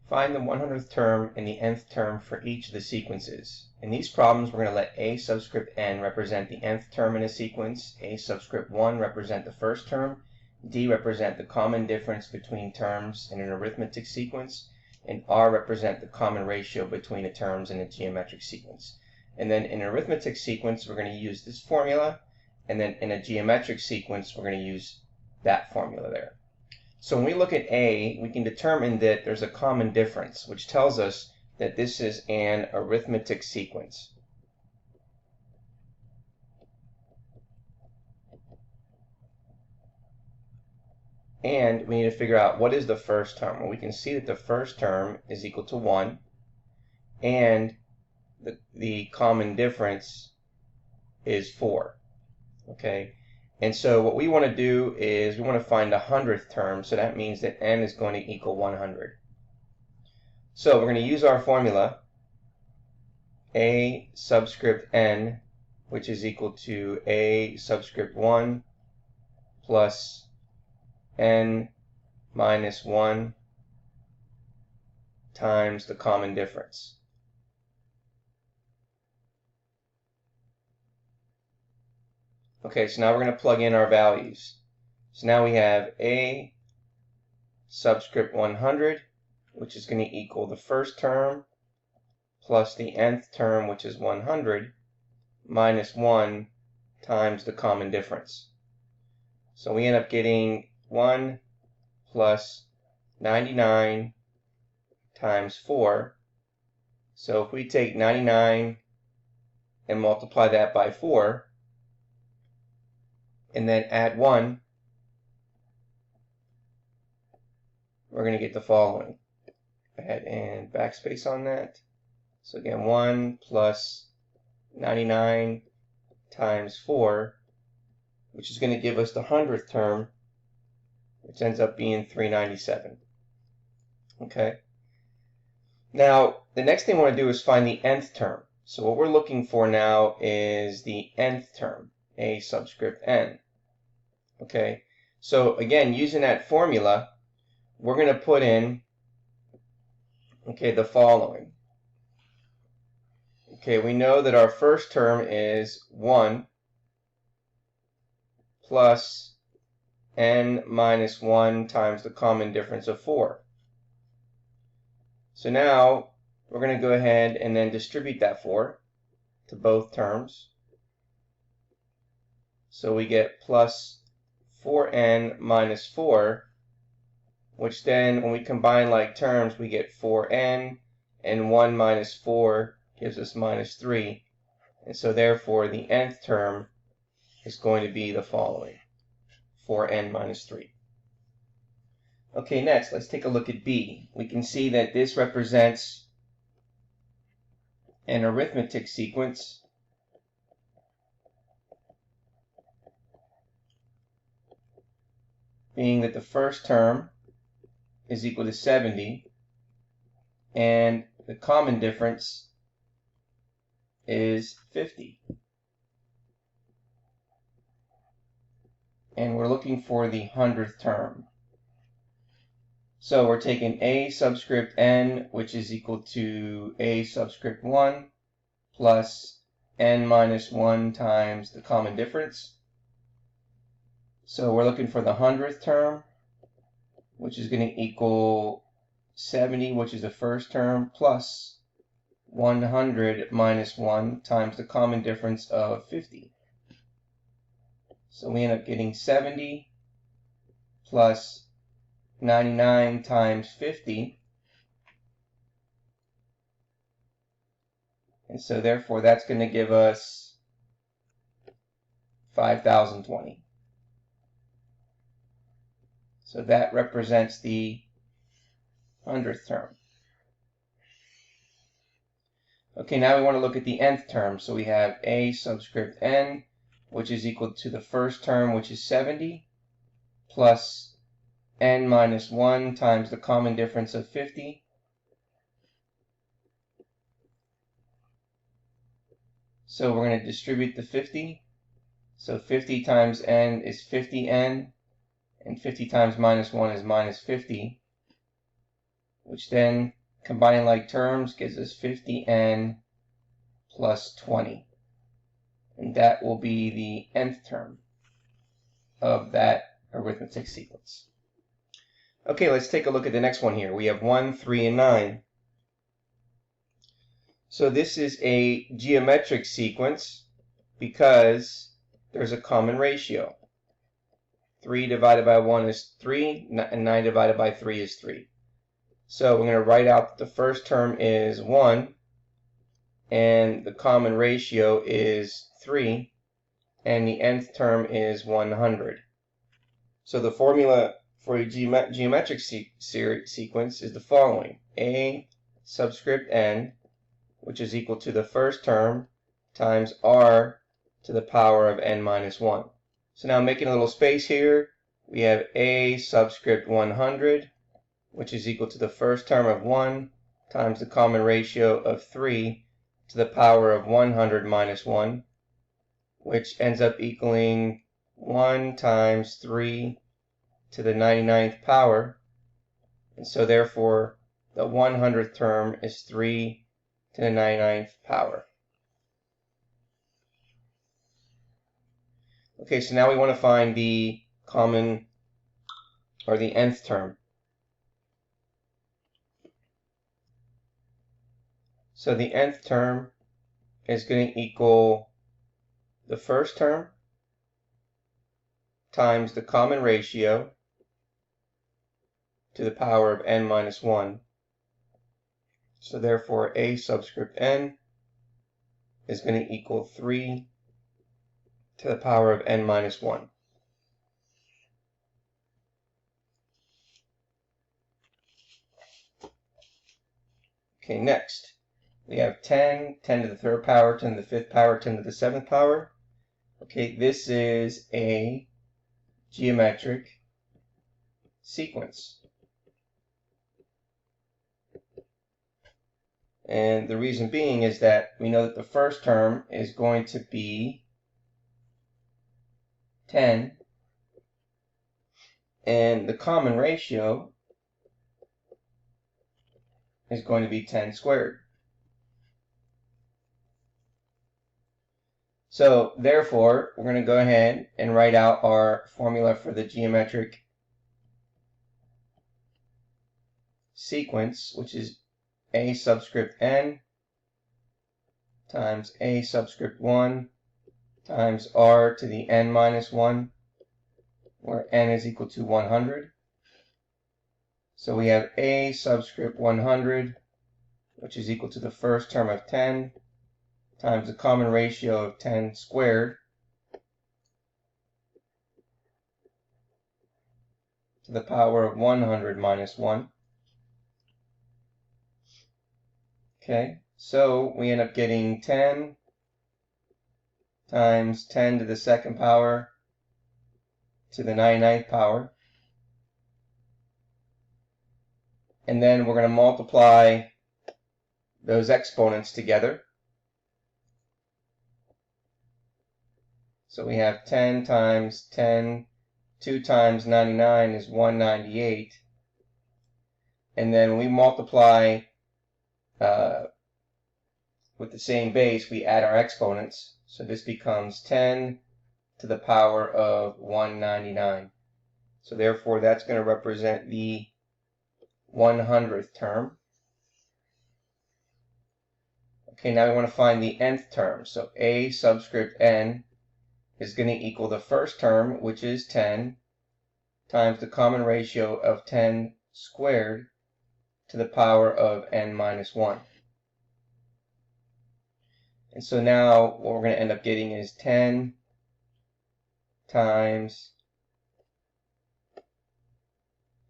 Find the 100th term and the nth term for each of the sequences. In these problems, we're going to let a subscript n represent the nth term in a sequence, a subscript 1 represent the first term, d represent the common difference between terms in an arithmetic sequence, and r represent the common ratio between the terms in a geometric sequence. And then in an arithmetic sequence, we're going to use this formula, and then in a geometric sequence, we're going to use that formula there. So when we look at A, we can determine that there's a common difference, which tells us that this is an arithmetic sequence. And we need to figure out what is the first term. Well, we can see that the first term is equal to 1, and the common difference is 4. Okay? And so what we want to do is we want to find the 100th term, so that means that n is going to equal 100. So we're going to use our formula, a subscript n, which is equal to a subscript 1 plus n minus 1 times the common difference. Okay, so now we're going to plug in our values. So now we have a subscript 100, which is going to equal the first term plus the nth term, which is 100, minus 1 times the common difference. So we end up getting 1 plus 99 times 4. So if we take 99 and multiply that by 4, and then add 1, we're going to get the following. Go ahead and backspace on that. So again, 1 plus 99 times 4, which is going to give us the 100th term, which ends up being 397. Okay. Now, the next thing I want to do is find the nth term. So what we're looking for now is the nth term, a subscript n. Okay, so again, using that formula, we're going to put in, okay, the following. Okay, we know that our first term is 1 plus n minus 1 times the common difference of 4. So now we're going to go ahead and then distribute that 4 to both terms. So we get plus 4n minus 4, which then, when we combine like terms, we get 4n, and 1 minus 4 gives us minus 3. And so therefore, the nth term is going to be the following, 4n minus 3. Okay, next, let's take a look at B. We can see that this represents an arithmetic sequence being that the first term is equal to 70, and the common difference is 50. And we're looking for the 100th term. So we're taking a subscript n, which is equal to a subscript 1 plus n minus 1 times the common difference. So we're looking for the 100th term, which is going to equal 70, which is the first term, plus 100 minus 1 times the common difference of 50. So we end up getting 70 plus 99 times 50. And so therefore that's going to give us 5,020. So that represents the 100th term. Okay, now we want to look at the nth term. So we have a subscript n, which is equal to the first term, which is 70, plus n minus 1 times the common difference of 50. So we're going to distribute the 50. So 50 times n is 50n, and 50 times minus 1 is minus 50, which then combining like terms gives us 50n plus 20. And that will be the nth term of that arithmetic sequence. Okay, let's take a look at the next one here. We have 1, 3, and 9. So this is a geometric sequence because there's a common ratio. 3 divided by 1 is 3, and 9 divided by 3 is 3. So we're going to write out that the first term is 1, and the common ratio is 3, and the nth term is 100. So the formula for a geometric sequence is the following. A subscript n, which is equal to the first term times r to the power of n minus 1. So now making a little space here, we have a subscript 100, which is equal to the first term of 1 times the common ratio of 3 to the power of 100 minus 1, which ends up equaling 1 times 3 to the 99th power. And so therefore, the 100th term is 3 to the 99th power. Okay, so now we want to find the common, or the nth term. So the nth term is going to equal the first term times the common ratio to the power of n minus 1. So therefore, a subscript n is going to equal 3 to the power of n minus 1. Okay, next, we have 10, 10 to the third power, 10 to the fifth power, 10 to the seventh power. Okay, this is a geometric sequence. And the reason being is that we know that the first term is going to be 10, and the common ratio is going to be 10 squared. So therefore, we're going to go ahead and write out our formula for the geometric sequence, which is a subscript n times a subscript 1 times r to the n minus 1, where n is equal to 100. So we have a subscript 100, which is equal to the first term of 10 times the common ratio of 10 squared to the power of 100 minus 1. Okay, so we end up getting 10 times 10 to the second power to the 99th power. And then we're going to multiply those exponents together. So we have 10 times 10, 2 times 99 is 198. And then we multiply with the same base, we add our exponents. So this becomes 10 to the power of 199. So therefore, that's going to represent the 100th term. Okay, now we want to find the nth term. So a subscript n is going to equal the first term, which is 10, times the common ratio of 10 squared to the power of n minus 1. And so now what we're going to end up getting is 10 times,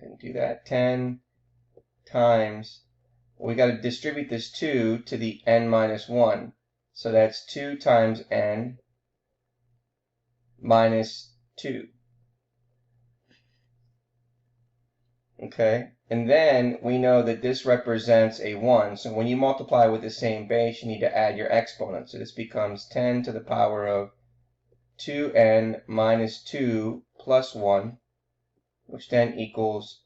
and do that, 10 times, well, we got to distribute this 2 to the n minus 1. So that's 2 times n minus 2. Okay, and then we know that this represents a 1. So when you multiply with the same base, you need to add your exponent. So this becomes 10 to the power of 2n minus 2 plus 1, which then equals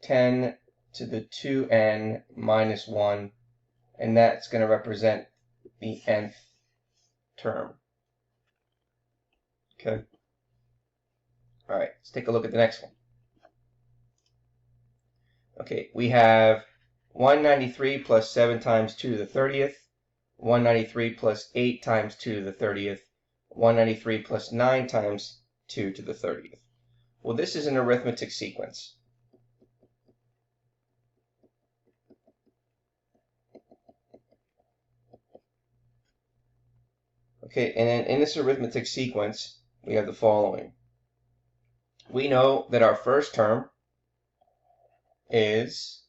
10 to the 2n minus 1, and that's going to represent the nth term. Okay. All right, let's take a look at the next one. Okay, we have 193 plus 7 times 2 to the 30th, 193 plus 8 times 2 to the 30th, 193 plus 9 times 2 to the 30th. Well, this is an arithmetic sequence. Okay, and then in this arithmetic sequence, we have the following. We know that our first term is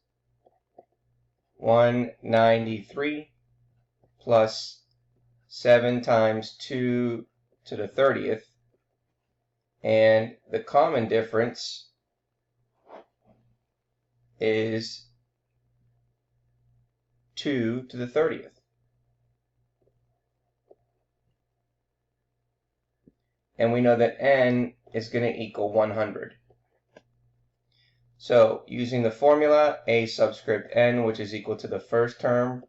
193 plus 7 times 2 to the 30th, and the common difference is 2 to the 30th. And we know that n is going to equal 100. So using the formula a subscript n, which is equal to the first term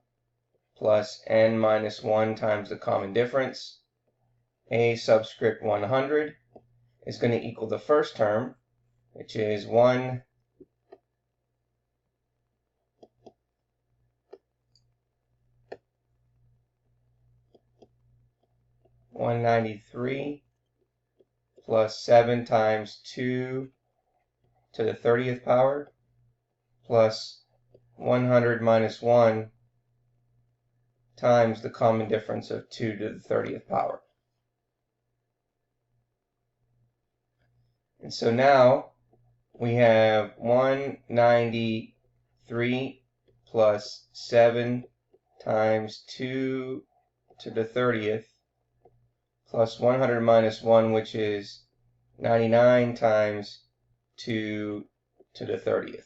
plus n minus 1 times the common difference, a subscript 100 is going to equal the first term, which is 193 plus 7 times 2 to the 30th power plus 100 minus 1 times the common difference of 2 to the 30th power. And so now we have 193 plus 7 times 2 to the 30th plus 100 minus 1, which is 99 times 2 to the 30th.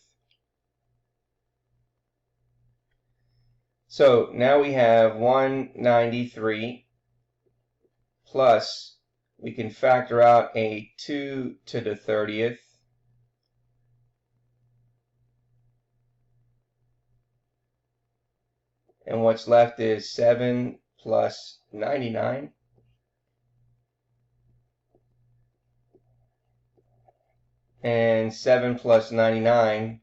So now we have 193 plus, we can factor out a 2 to the 30th, and what's left is 7 plus 99. And 7 plus 99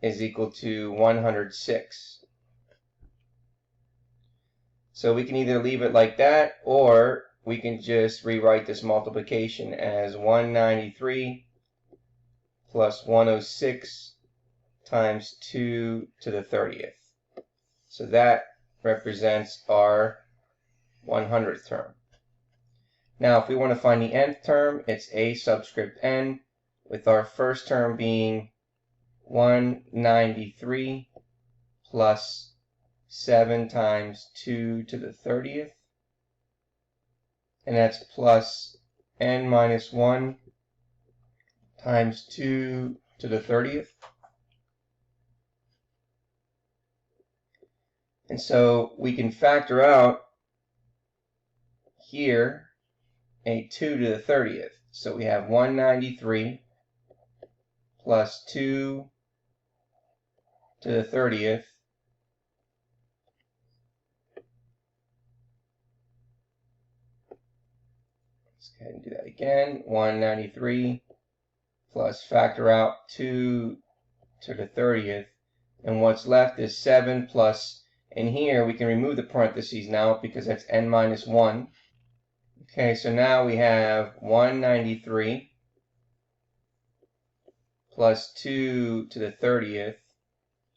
is equal to 106. So we can either leave it like that, or we can just rewrite this multiplication as 193 plus 106 times 2 to the 30th. So that represents our 100th term. Now, if we want to find the nth term, it's a subscript n, with our first term being 193 plus 7 times 2 to the 30th, and that's plus n minus 1 times 2 to the 30th. And so we can factor out here a 2 to the 30th. So we have 193 plus 2 to the 30th let's go ahead and do that again. 193 plus factor out 2 to the 30th, and what's left is 7 plus, and here we can remove the parentheses now because that's n minus 1. Okay, so now we have 193 plus 2 to the 30th.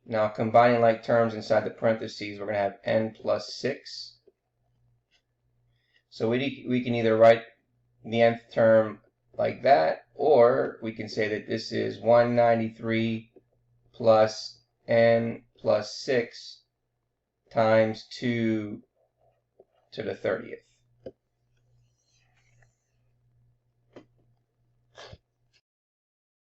Now combining like terms inside the parentheses, we're going to have n plus 6. So we can either write the nth term like that, or we can say that this is 193 plus n plus 6 times 2 to the 30th.